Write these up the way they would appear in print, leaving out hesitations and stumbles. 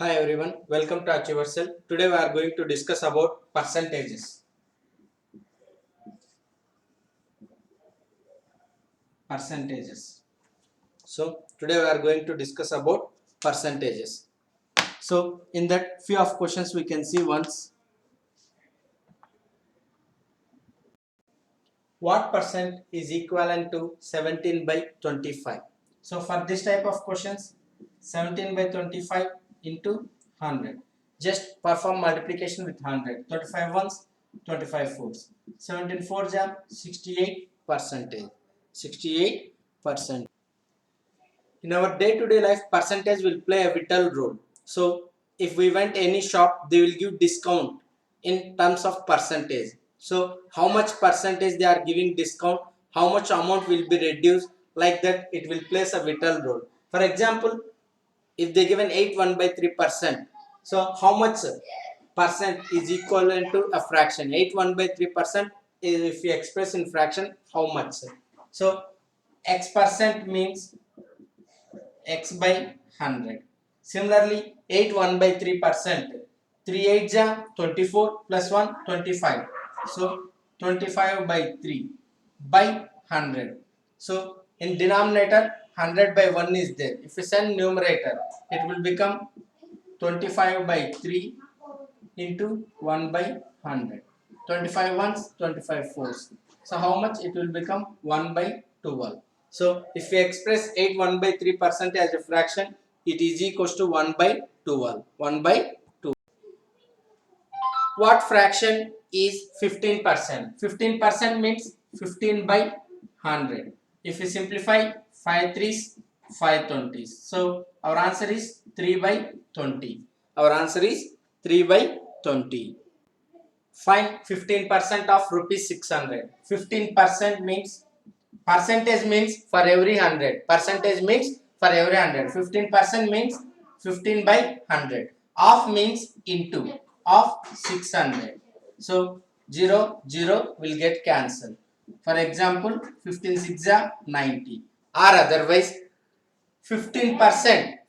Hi everyone, welcome to Achievers. Today we are going to discuss about percentages. So today we are going to discuss about percentages. So in that few of questions we can see once, what percent is equivalent to 17 by 25? So for this type of questions, 17 by 25 into 100. Just perform multiplication with 100. 25 ones, 25 fours. 17 fours are 68 percentage. 68%. In our day-to-day life, percentage will play a vital role. So if we went any shop, they will give discount in terms of percentage. So how much percentage they are giving discount, how much amount will be reduced, like that it will plays a vital role. For example, if they given 8 1 by 3%, so how much percent is equivalent to a fraction? 8 1 by 3% is, if you express in fraction, how much? So x percent means x by 100. Similarly, 8 1 by 3%. 3 8 ja 24 plus 1 25. So 25 by 3 by 100. So in denominator 100 by 1 is there. If we send numerator, it will become 25 by 3 into 1 by 100. 25 ones, 25 fours. So how much it will become? 1 by 12. So if we express 8 1 by 3% as a fraction, it is equals to 1 by 12. 1 by 2. What fraction is 15%? 15% means 15 by 100. If we simplify 5 threes, 5 20s. So our answer is 3 by 20. Our answer is 3 by 20. Find 15% of rupees 600. 15% means, percentage means for every 100. Percentage means for every 100. 15% means 15 by 100. Of means into. Of 600. So 0 0 will get cancelled. For example, 15 6 are 90. Or otherwise 15%.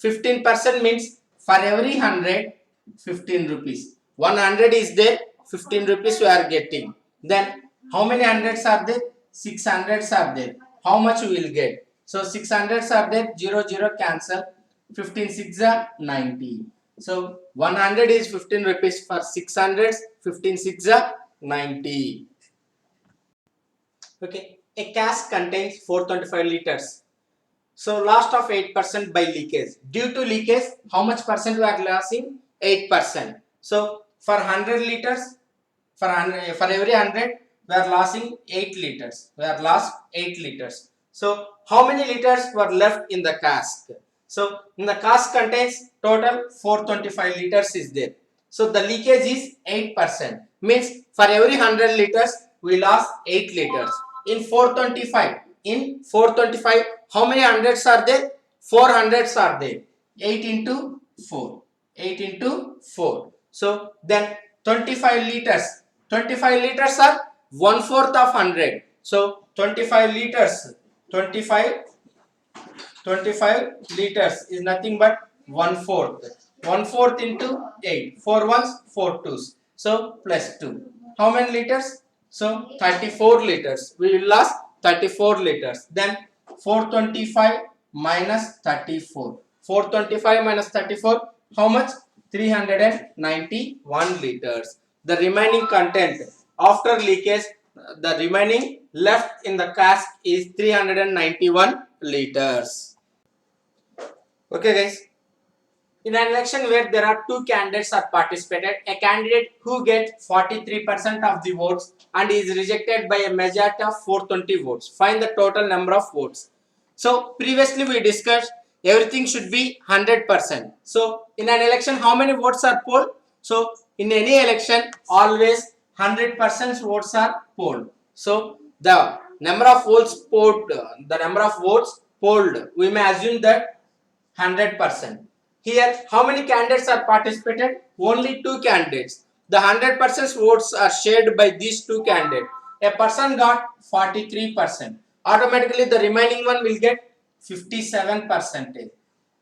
15% means for every 100, 15 rupees. 100 is there, 15 rupees we are getting. Then how many hundreds are there? 6 hundreds are there. How much we will get? So 6 hundreds are there, 0 0 cancel. 15 6 are 90. So 100 is 15 rupees. For 6 hundreds, 15 6 are 90. Okay, a cask contains 425 liters. So loss of 8% by leakage. Due to leakage, how much percent we are losing? 8%. So for 100 liters, for every 100, we are losing 8 liters. We are lost 8 liters. So how many liters were left in the cask? So in the cask contains total 425 liters is there. So the leakage is 8%. Means for every 100 liters, we lost 8 liters. In 425, how many hundreds are there? 4 hundreds are there. 8 into 4. 8 into 4. So then 25 liters. 25 liters are 1/4 of 100. So 25 liters. 25 liters is nothing but 1/4. 1/4 into 8. 4 ones, 4 twos. So plus 2. How many liters? So 34 liters. We will lose 34 liters. Then 425 minus 34. 425 minus 34. How much? 391 liters. The remaining content after leakage, the remaining left in the cask is 391 liters. Okay guys, in an election where there are two candidates are participated, a candidate who gets 43% of the votes and is rejected by a majority of 420 votes. Find the total number of votes. So previously we discussed everything should be 100%. So in an election, how many votes are polled? So in any election, always 100% votes are polled. So the number of votes polled, we may assume that 100%. Here, how many candidates are participated? Only two candidates. The 100% votes are shared by these two candidates. A person got 43%. Automatically, the remaining one will get 57%.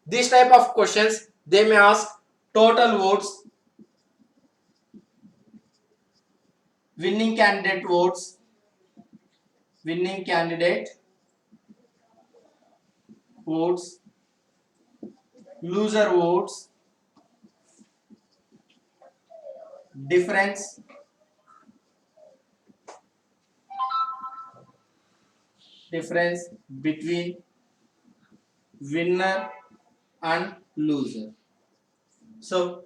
This type of questions, they may ask total votes, winning candidate votes, winning candidate votes, loser votes, difference between winner and loser. So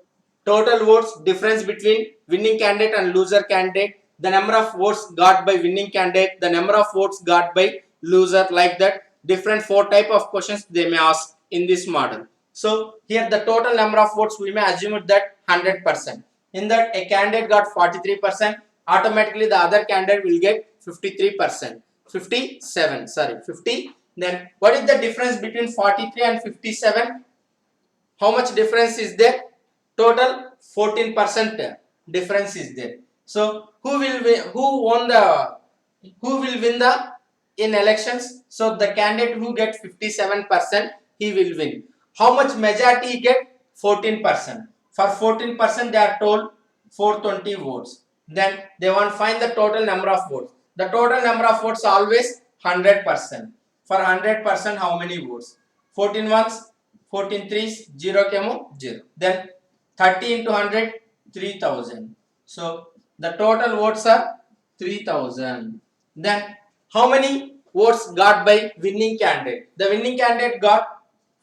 total votes, difference between winning candidate and loser candidate, the number of votes got by winning candidate, the number of votes got by loser, like that. Different 4 type of questions they may ask in this model. So here the total number of votes, we may assume it that 100%. In that a candidate got 43%, automatically the other candidate will get 53%. 57, sorry, 50. Then what is the difference between 43 and 57? How much difference is there? Total 14% difference is there. So who will win, who will win the in elections? So the candidate who gets 57%, he will win. How much majority he get? 14%. For 14% they are told 420 votes. Then they want to find the total number of votes. The total number of votes always 100%. For 100%, how many votes? 14 ones, 14 threes, 0 camo 0. Then 30 into 100, 3000. So the total votes are 3000. Then how many votes got by winning candidate? The winning candidate got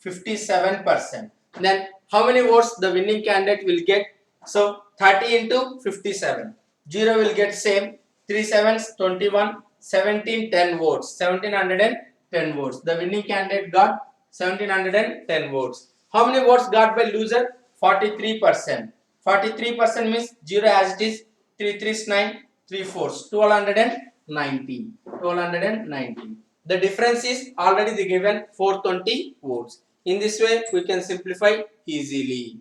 57%. Then how many votes the winning candidate will get? So 30 into 57. 0 will get same. 3 sevens 21. 17 10 votes. 1710 votes. The winning candidate got 1710 votes. How many votes got by loser? 43%. 43% means 0 as it is. 3 3s 9. 3 4s 1290. 1290. The difference is already given 420 votes. In this way, we can simplify easily.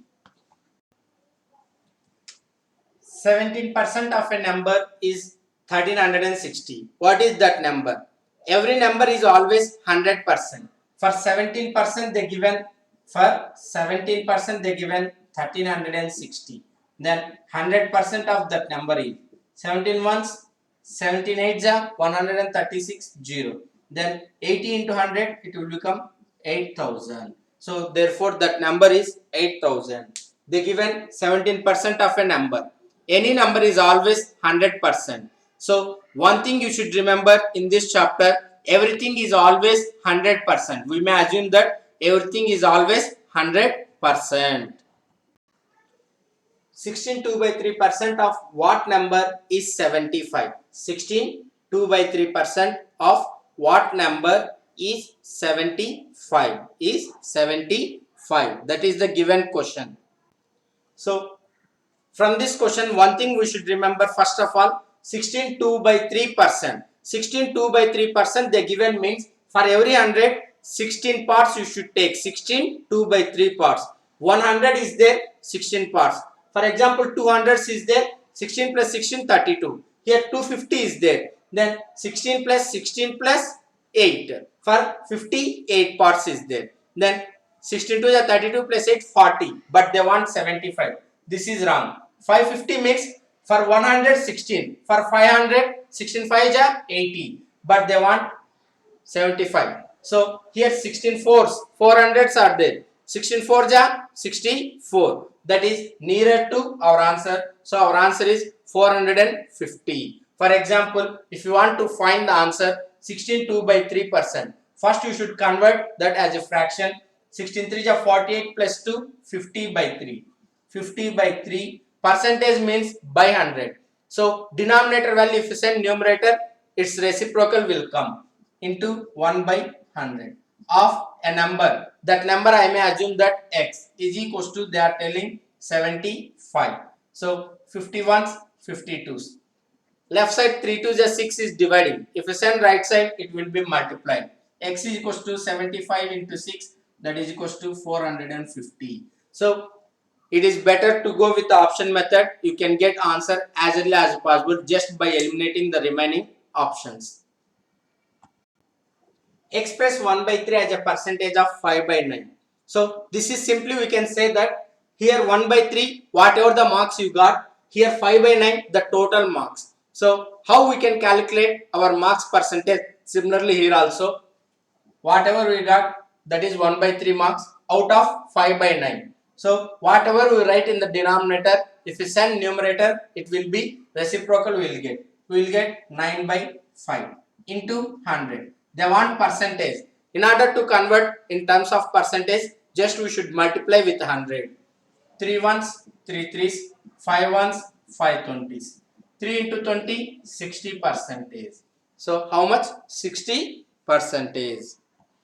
17% of a number is 1360. What is that number? Every number is always 100%. For 17% they given 1360. Then 100% of that number is 17 ones, 17 eights are 136 0. Then 80 into 100 it will become 8000. So therefore that number is 8000. They given 17% of a number. Any number is always 100%. So one thing you should remember in this chapter, everything is always 100%. We may assume that everything is always 100%. 16 2 by 3% of what number is 75? 16 2 by 3% of what number is 75? Is 75. That is the given question. So from this question, one thing we should remember, first of all, 16 2 by 3%. 16 2 by 3% they given means for every 100, 16 parts you should take. 16 2 by 3 parts. 100 is there, 16 parts. For example, 200 is there, 16 plus 16, 32. Here 250 is there. Then 16 plus 16 plus 8. For 58 parts is there. Then 16 to the 32 plus 8, 40. But they want 75. This is wrong. 550 means for 116. For 500, 16 5 is 80. But they want 75. So here 16 fours, 400s are there. 16 4 ja 64. That is nearer to our answer. So our answer is 450. For example, if you want to find the answer 16 2 by 3%, first you should convert that as a fraction. 16 3 ja 48 plus 2, 50 by 3. 50 by 3. Percentage means by 100. So denominator value, if you send numerator, its reciprocal will come into 1 by 100 of a number. That number I may assume that x is equals to, they are telling 75. So 51s, 52s. Left side 3 2 is 6 is dividing. If you send right side, it will be multiplying. X is equals to 75 into 6, that is equals to 450. So it is better to go with the option method. You can get answer as early as possible just by eliminating the remaining options. Express 1 by 3 as a percentage of 5 by 9. So this is simply, we can say that Here 1 by 3, whatever the marks you got. Here 5 by 9, the total marks. So how we can calculate our marks percentage? Similarly here also, whatever we got, that is 1 by 3 marks out of 5 by 9. So whatever we write in the denominator, if we send numerator, it will be reciprocal. We will get 9 by 5 into 100. They want percentage. In order to convert in terms of percentage, just we should multiply with 100. 3 ones, 3 threes, 5 ones, 5 twenties. 3 into 20, 60 percentage. So how much? 60 percentage.